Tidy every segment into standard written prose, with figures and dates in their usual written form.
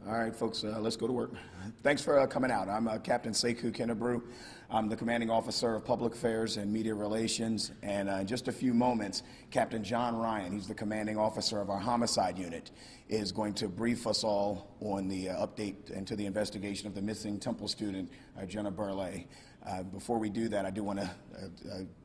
All right, folks, let's go to work. Thanks for coming out. I'm Captain Sekou Kennebrew. I'm the Commanding Officer of Public Affairs and Media Relations. And in just a few moments, Captain John Ryan, he's the Commanding Officer of our Homicide Unit, is going to brief us all on the update into the investigation of the missing Temple student, Jenna Burleigh. Before we do that, I do want to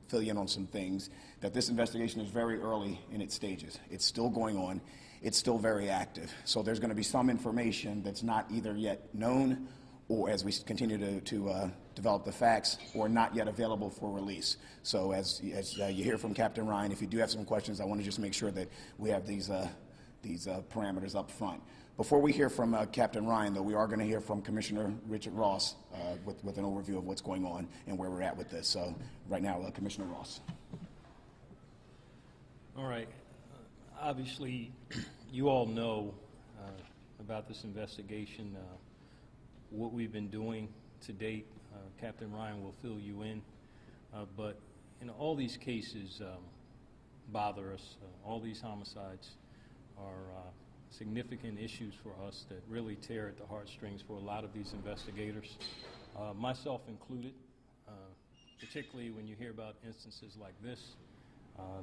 fill you in on some things, that this investigation is very early in its stages. It's still going on. It's still very active. So there's going to be some information that's not either yet known or, as we continue to develop the facts, or not yet available for release. So as you hear from Captain Ryan, if you do have some questions, I want to just make sure that we have these parameters up front. Before we hear from Captain Ryan, though, we are going to hear from Commissioner Richard Ross with an overview of what's going on and where we're at with this. So right now, Commissioner Ross. All right. Obviously, you all know about this investigation, what we've been doing to date. Captain Ryan will fill you in. But all these cases bother us. All these homicides are significant issues for us that really tear at the heartstrings for a lot of these investigators, myself included, particularly when you hear about instances like this.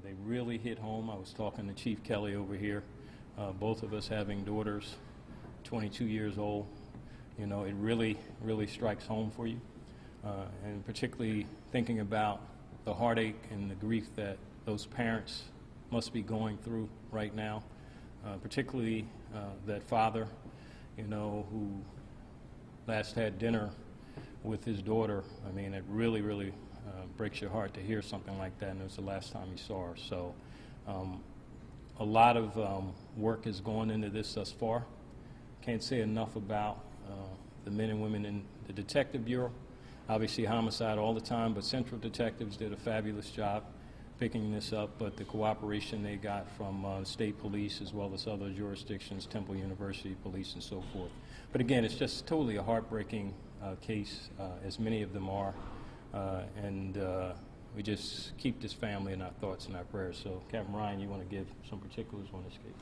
They really hit home. I was talking to Chief Kelly over here, both of us having daughters, 22 years old. It really strikes home for you. And particularly thinking about the heartache and the grief that those parents must be going through right now, particularly that father, who last had dinner with his daughter. I mean, it really breaks your heart to hear something like that, and it was the last time you saw her. So a lot of work has gone into this thus far. Can't say enough about the men and women in the Detective Bureau. Obviously homicide all the time, but Central Detectives did a fabulous job picking this up, but the cooperation they got from state police as well as other jurisdictions, Temple University Police and so forth. But again, it's just totally a heartbreaking case, as many of them are. And we just keep this family in our thoughts and our prayers. So, Captain Ryan, you want to give some particulars on this case?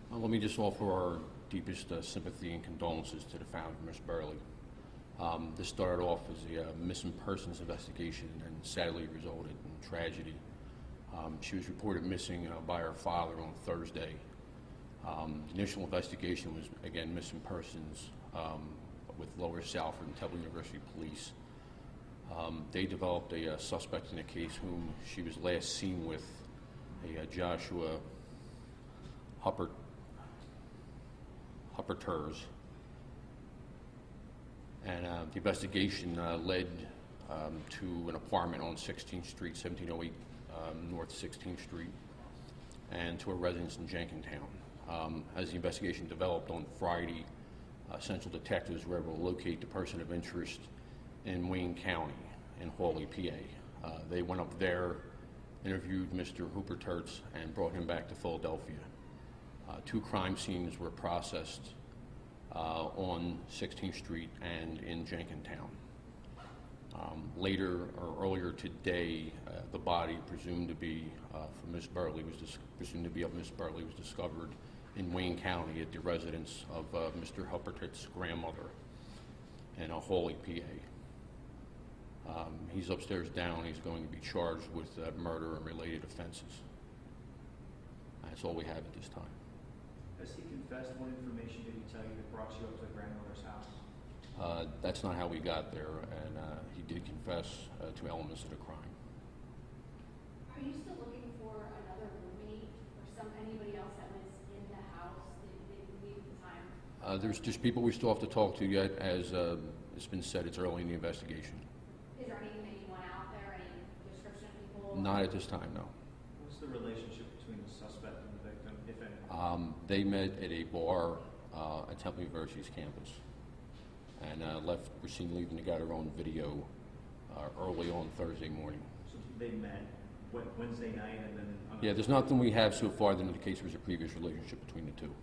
Well, let me just offer our deepest sympathy and condolences to the family of Ms. Burleigh. This started off as a missing persons investigation and sadly resulted in tragedy. She was reported missing by her father on Thursday. The initial investigation was, again, missing persons with Lower Salford and Temple University Police. They developed a suspect in the case whom she was last seen with, a Joshua Hupperters. And the investigation led to an apartment on 16th Street, 1708 North 16th Street, and to a residence in Jenkintown. As the investigation developed on Friday, Central Detectives were able to locate the person of interest in Wayne County, in Hawley, PA. They went up there, interviewed Mr. Hupperters, and brought him back to Philadelphia. 2 crime scenes were processed on 16th Street and in Jenkintown. Later, or earlier today, the body presumed to be of Ms. Burleigh was discovered in Wayne County at the residence of Mr. Huppert's grandmother in Hawley, PA. He's upstairs down. He's going to be charged with murder and related offenses. That's all we have at this time. Has he confessed? What information did he tell you that brought you up to the grandmother's house? That's not how we got there, and he did confess to elements of the crime. Are you still looking for another roommate or anybody else that was in the house that didn't leave at the time? There's just people we still have to talk to yet. As it's been said, it's early in the investigation. Is there anything that you want out there, any description of people? Not at this time, no. What's the relationship between the suspect and the victim, if any? They met at a bar at Temple University's campus, and were seen leaving together on video early on Thursday morning. So they met Wednesday night and then... Yeah, there's nothing we have so far that indicates there was a previous relationship between the two.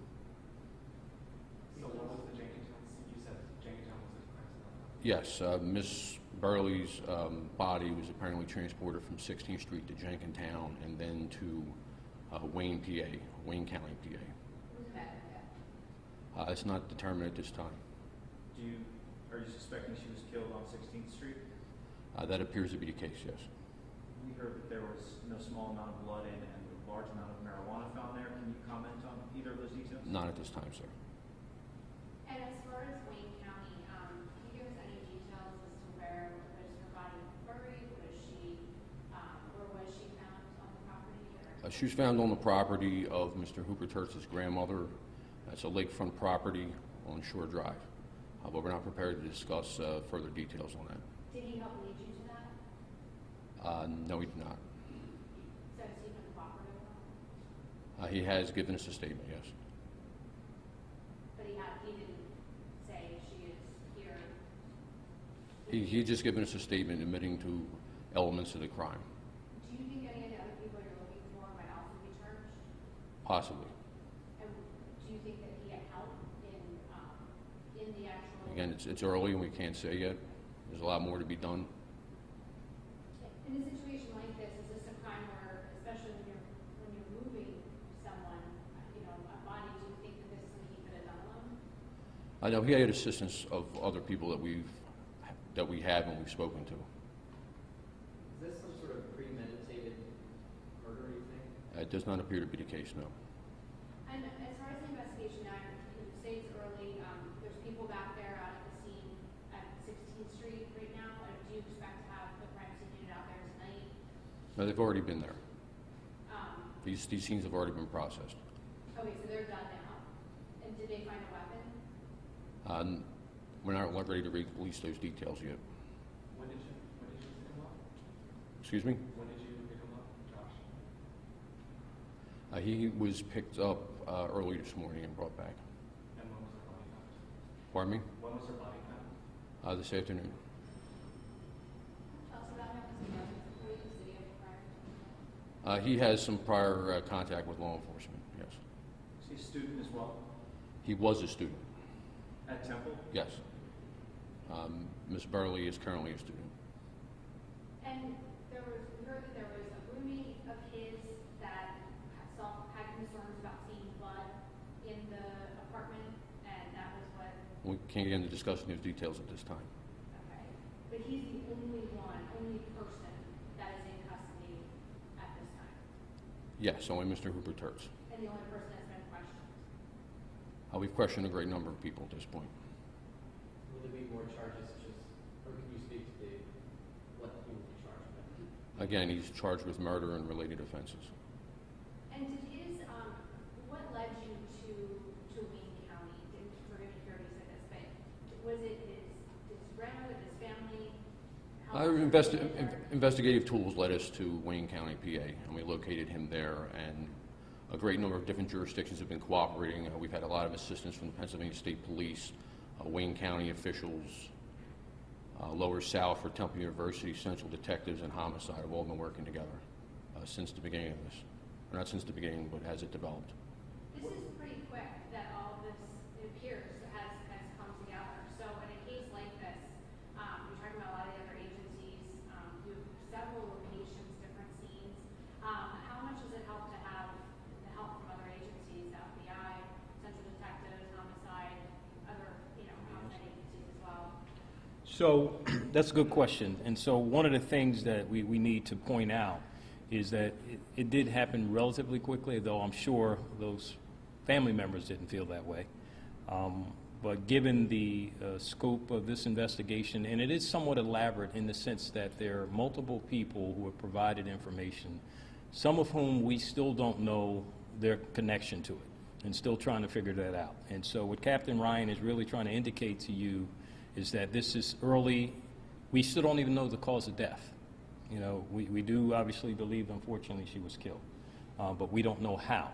So what was the Jenkintown? You said Jenkintown was the crime scene? Yes, Miss Burleigh's body was apparently transported from 16th Street to Jenkintown and then to Wayne, PA, Wayne County, PA. Was that It's not determined at this time. Are you suspecting she was killed on 16th Street? That appears to be the case, yes. We heard that there was no small amount of blood and a large amount of marijuana found there. Can you comment on either of those details? Not at this time, sir. And as far as Wayne County, can you give us any details as to where was her body buried? Was she, or was she found on the property? Or? She was found on the property of Mr. Hooper Tertz's grandmother. That's a lakefront property on Shore Drive. But we're not prepared to discuss further details on that. Did he help lead you to that? No, he did not. So is he been cooperative? He has given us a statement, yes. But he didn't say she is here. He just given us a statement admitting to elements of the crime. Do you think any of the other people you're looking for might also be charged? Possibly. And do you think that he had help in the actual? Again, it's early and we can't say yet. There's a lot more to be done. In a situation like this, is this a crime where, especially when you're moving someone, a body, do you think that this is something he could have done alone? I know he had assistance of other people that we have and we've spoken to. Is this some sort of premeditated murder, you think? It does not appear to be the case, no. And as far as the investigation, now you say it's early. There's people back there out at the scene at 16th Street right now. Do you expect to have the crime scene unit out there tonight? No, they've already been there. These scenes have already been processed. Okay, so they're done now. And did they find a weapon? We're not ready to release those details yet. When did you pick him up? Excuse me? When did you pick him up, Josh? He was picked up early this morning and brought back. And when was her body found? Pardon me? When was her body found? This afternoon. Tell us about him. Did he have prior? He has some prior contact with law enforcement, yes. Is he a student as well? He was a student, At Temple? yes. Ms. Burleigh is currently a student. And we heard that there was a roommate of his that had concerns about seeing blood in the apartment, and that was what, We can't get into discussing those details at this time. okay. But he's the only person that is in custody at this time, Yes, only Mr. Hooper Tertz. and the only person that's been questioned. We've questioned a great number of people at this point. Will there be more charges, or can you speak to what he will be charged with? Again, he's charged with murder and related offenses. And did what led you to Wayne County? Forgive me for he said this, but was it his grandmother, his family? How Our was investigative tools led us to Wayne County, PA, and we located him there, and a great number of different jurisdictions have been cooperating. We've had a lot of assistance from the Pennsylvania State Police, Wayne County officials, Lower South for Temple University, Central Detectives, and Homicide have all been working together since the beginning of this. Or not since the beginning, but as it developed. This is pretty quick that all of this, it appears, has come together. So in a case like this, you're talking about a lot of the other agencies, you have several locations, different scenes. How much does it help to have the help from other agencies, the FBI, Central Detectives, Homicide, other, outside agencies as well? So that's a good question. And so one of the things that we need to point out is that it did happen relatively quickly, though I'm sure those family members didn't feel that way. But given the scope of this investigation, and it is somewhat elaborate in the sense that there are multiple people who have provided information, some of whom we still don't know their connection to it, and still trying to figure that out. And so what Captain Ryan is really trying to indicate to you is that this is early. We still don't even know the cause of death. We do obviously believe, unfortunately, she was killed, but we don't know how.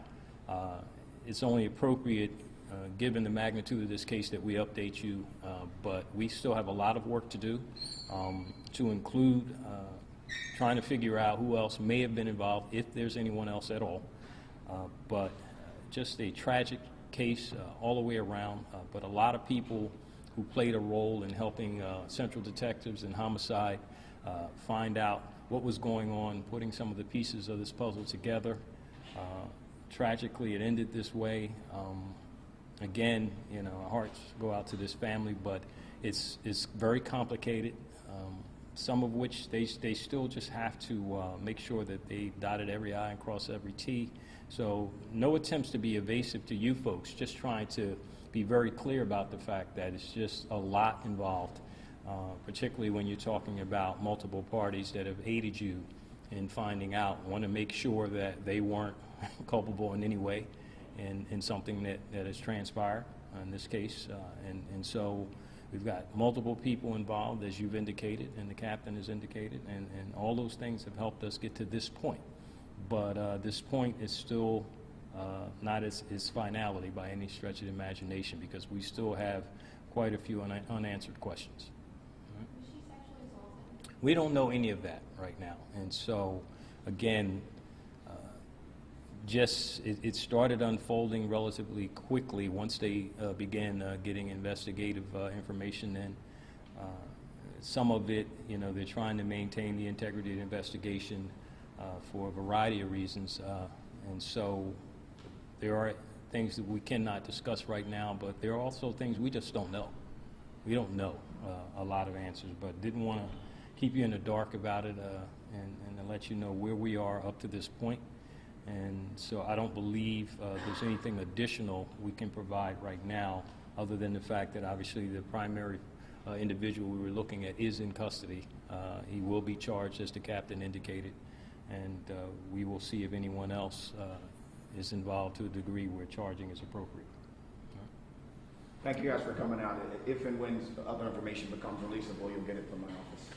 It's only appropriate, given the magnitude of this case, that we update you, but we still have a lot of work to do, to include trying to figure out who else may have been involved, if there's anyone else at all. But just a tragic case all the way around, but a lot of people who played a role in helping Central Detectives and Homicide find out what was going on, putting some of the pieces of this puzzle together. Tragically, it ended this way. again, you know, our hearts go out to this family, but it's very complicated. Some of which they still just have to make sure that they dotted every I and crossed every T. So no attempts to be evasive to you folks, just trying to be very clear about the fact that it's just a lot involved, particularly when you're talking about multiple parties that have aided you in finding out, want to make sure that they weren't culpable in any way in something that has transpired in this case. And so we've got multiple people involved, as you've indicated, and the captain has indicated, and all those things have helped us get to this point. But this point is still not its finality by any stretch of the imagination, because we still have quite a few unanswered questions. Was she sexually assaulted? We don't know any of that right now. And so, again, it started unfolding relatively quickly once they began getting investigative information in. Some of it, you know, they're trying to maintain the integrity of the investigation for a variety of reasons. And so there are things that we cannot discuss right now, but there are also things we just don't know. We don't know a lot of answers, but didn't want to keep you in the dark about it and to let you know where we are up to this point. And so I don't believe there's anything additional we can provide right now, other than the fact that obviously the primary individual we were looking at is in custody. He will be charged, as the captain indicated, and we will see if anyone else is involved to a degree where charging is appropriate. Thank you guys for coming out. If and when other information becomes releasable, you'll get it from my office.